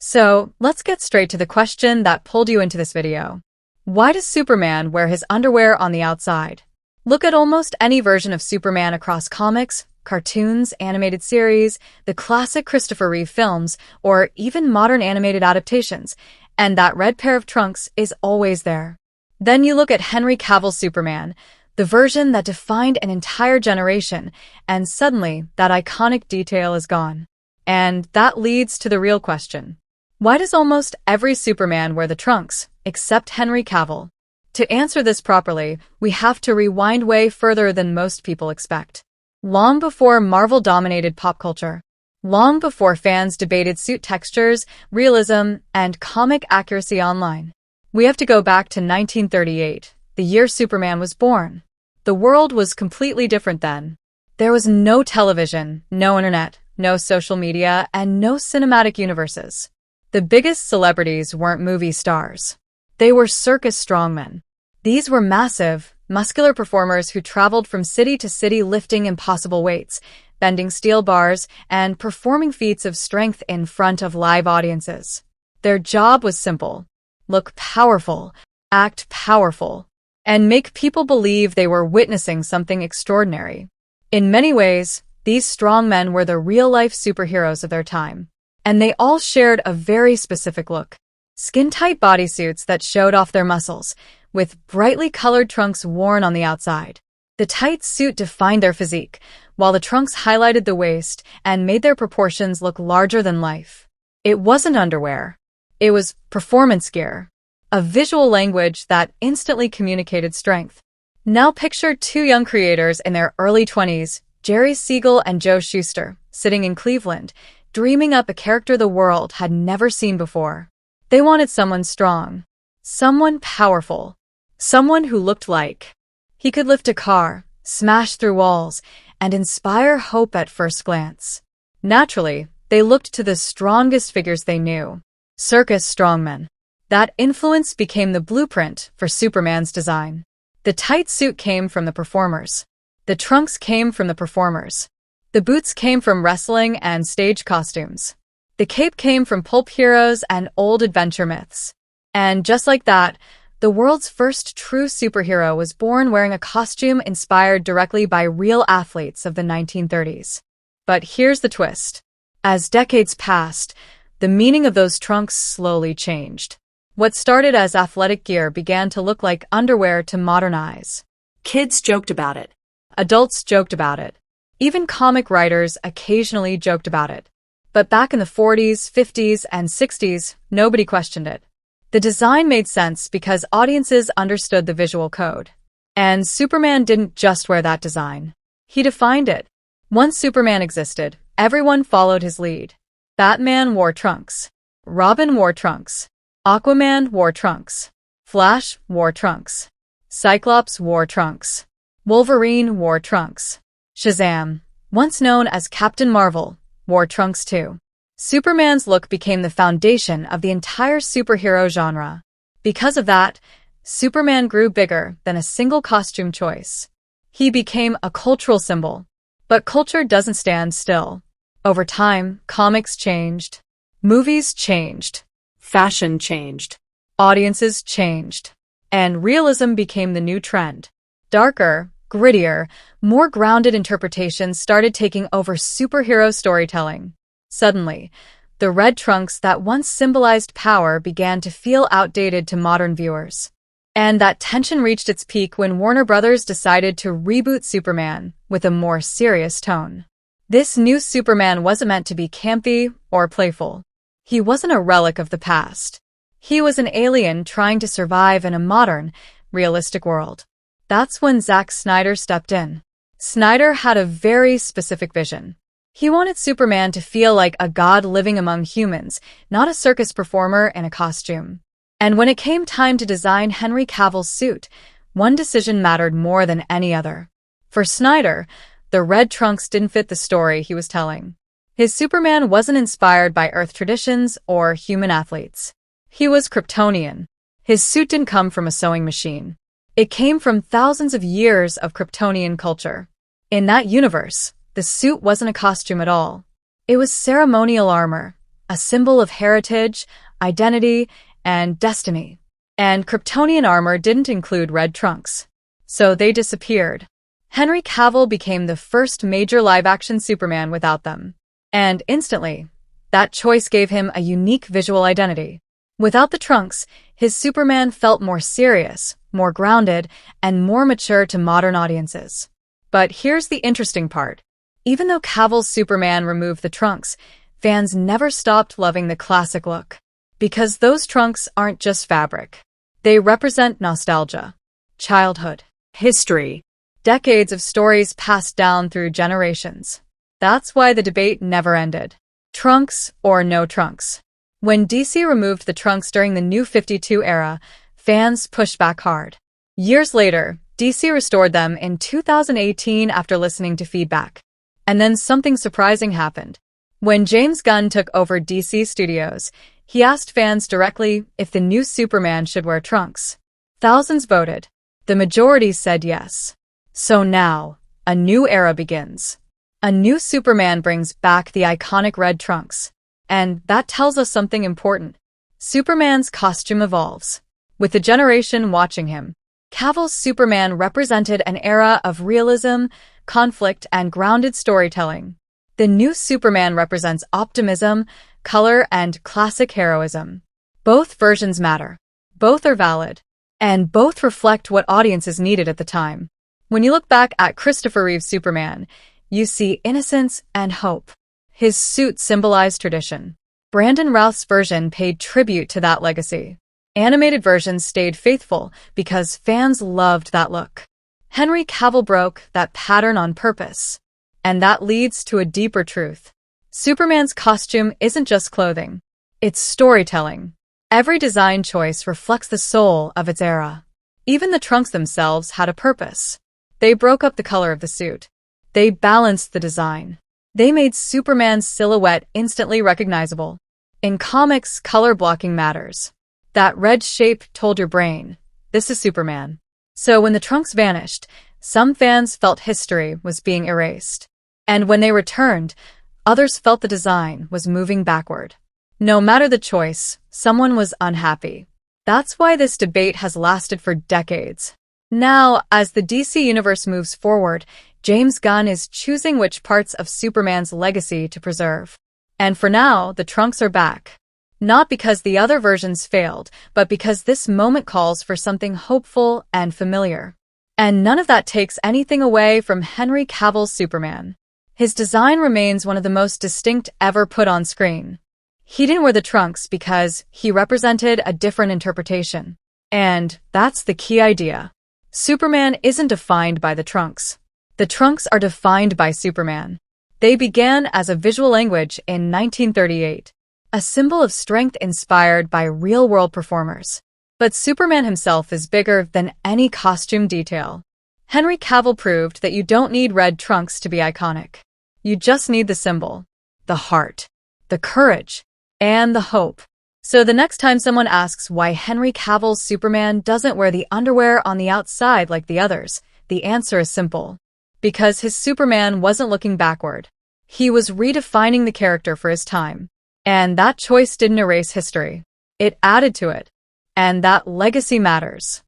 So, let's get straight to the question that pulled you into this video. Why does Superman wear his underwear on the outside? Look at almost any version of Superman across comics, cartoons, animated series, the classic Christopher Reeve films, or even modern animated adaptations, and that red pair of trunks is always there. Then you look at Henry Cavill Superman, the version that defined an entire generation, and suddenly that iconic detail is gone. And that leads to the real question. Why does almost every Superman wear the trunks, except Henry Cavill? To answer this properly, we have to rewind way further than most people expect. Long before Marvel dominated pop culture. Long before fans debated suit textures, realism, and comic accuracy online. We have to go back to 1938, the year Superman was born. The world was completely different then. There was no television, no internet, no social media, and no cinematic universes. The biggest celebrities weren't movie stars. They were circus strongmen. These were massive, muscular performers who traveled from city to city lifting impossible weights, bending steel bars, and performing feats of strength in front of live audiences. Their job was simple. Look powerful, act powerful, and make people believe they were witnessing something extraordinary. In many ways, these strongmen were the real-life superheroes of their time. And they all shared a very specific look. Skin-tight bodysuits that showed off their muscles, with brightly colored trunks worn on the outside. The tight suit defined their physique, while the trunks highlighted the waist and made their proportions look larger than life. It wasn't underwear. It was performance gear, a visual language that instantly communicated strength. Now picture two young creators in their early 20s, Jerry Siegel and Joe Shuster, sitting in Cleveland, dreaming up a character the world had never seen before. They wanted someone strong, someone powerful, someone who looked like he could lift a car, smash through walls, and inspire hope at first glance. Naturally, they looked to the strongest figures they knew, circus strongmen. That influence became the blueprint for Superman's design. The tight suit came from the performers. The trunks came from the performers. The boots came from wrestling and stage costumes. The cape came from pulp heroes and old adventure myths. And just like that, the world's first true superhero was born wearing a costume inspired directly by real athletes of the 1930s. But here's the twist. As decades passed, the meaning of those trunks slowly changed. What started as athletic gear began to look like underwear to modern eyes. Kids joked about it. Adults joked about it. Even comic writers occasionally joked about it. But back in the 40s, 50s, and 60s, nobody questioned it. The design made sense because audiences understood the visual code. And Superman didn't just wear that design. He defined it. Once Superman existed, everyone followed his lead. Batman wore trunks. Robin wore trunks. Aquaman wore trunks. Flash wore trunks. Cyclops wore trunks. Wolverine wore trunks. Shazam, once known as Captain Marvel, wore trunks too. Superman's look became the foundation of the entire superhero genre. Because of that, Superman grew bigger than a single costume choice. He became a cultural symbol. But culture doesn't stand still. Over time, comics changed. Movies changed. Fashion changed. Audiences changed. And realism became the new trend. Darker, grittier, more grounded interpretations started taking over superhero storytelling. Suddenly, the red trunks that once symbolized power began to feel outdated to modern viewers. And that tension reached its peak when Warner Brothers decided to reboot Superman with a more serious tone. This new Superman wasn't meant to be campy or playful. He wasn't a relic of the past. He was an alien trying to survive in a modern, realistic world. That's when Zack Snyder stepped in. Snyder had a very specific vision. He wanted Superman to feel like a god living among humans, not a circus performer in a costume. And when it came time to design Henry Cavill's suit, one decision mattered more than any other. For Snyder, the red trunks didn't fit the story he was telling. His Superman wasn't inspired by Earth traditions or human athletes. He was Kryptonian. His suit didn't come from a sewing machine. It came from thousands of years of Kryptonian culture. In that universe, the suit wasn't a costume at all. It was ceremonial armor, a symbol of heritage, identity, and destiny. And Kryptonian armor didn't include red trunks, so they disappeared. Henry Cavill became the first major live-action Superman without them. And instantly, that choice gave him a unique visual identity. Without the trunks, his Superman felt more serious, more grounded, and more mature to modern audiences. But here's the interesting part. Even though Cavill's Superman removed the trunks, fans never stopped loving the classic look. Because those trunks aren't just fabric. They represent nostalgia, childhood, History. decades of stories passed down through generations. That's why the debate never ended. Trunks or no trunks? When DC removed the trunks during the New 52 era, fans pushed back hard. Years later, DC restored them in 2018 after listening to feedback. And then something surprising happened. When James Gunn took over DC Studios, he asked fans directly if the new Superman should wear trunks. Thousands voted. The majority said yes. So now, a new era begins. A new Superman brings back the iconic red trunks. And that tells us something important. Superman's costume evolves. With the generation watching him, Cavill's Superman represented an era of realism, conflict, and grounded storytelling. The new Superman represents optimism, color, and classic heroism. Both versions matter. Both are valid. And both reflect what audiences needed at the time. When you look back at Christopher Reeve's Superman, you see innocence and hope. His suit symbolized tradition. Brandon Routh's version paid tribute to that legacy. Animated versions stayed faithful because fans loved that look. Henry Cavill broke that pattern on purpose. And that leads to a deeper truth. Superman's costume isn't just clothing. It's storytelling. Every design choice reflects the soul of its era. Even the trunks themselves had a purpose. They broke up the color of the suit. They balanced the design. They made Superman's silhouette instantly recognizable. In comics, color blocking matters. That red shape told your brain, this is Superman. So when the trunks vanished, some fans felt history was being erased. And when they returned, others felt the design was moving backward. No matter the choice, someone was unhappy. That's why this debate has lasted for decades. Now, as the DC universe moves forward, James Gunn is choosing which parts of Superman's legacy to preserve. And for now, the trunks are back. Not because the other versions failed, but because this moment calls for something hopeful and familiar. And none of that takes anything away from Henry Cavill's Superman. His design remains one of the most distinct ever put on screen. He didn't wear the trunks because he represented a different interpretation. And that's the key idea. Superman isn't defined by the trunks. The trunks are defined by Superman. They began as a visual language in 1938, a symbol of strength inspired by real-world performers. But Superman himself is bigger than any costume detail. Henry Cavill proved that you don't need red trunks to be iconic. You just need the symbol, the heart, the courage, and the hope. So the next time someone asks why Henry Cavill's Superman doesn't wear the underwear on the outside like the others, the answer is simple. Because his Superman wasn't looking backward. He was redefining the character for his time. And that choice didn't erase history. It added to it. And that legacy matters.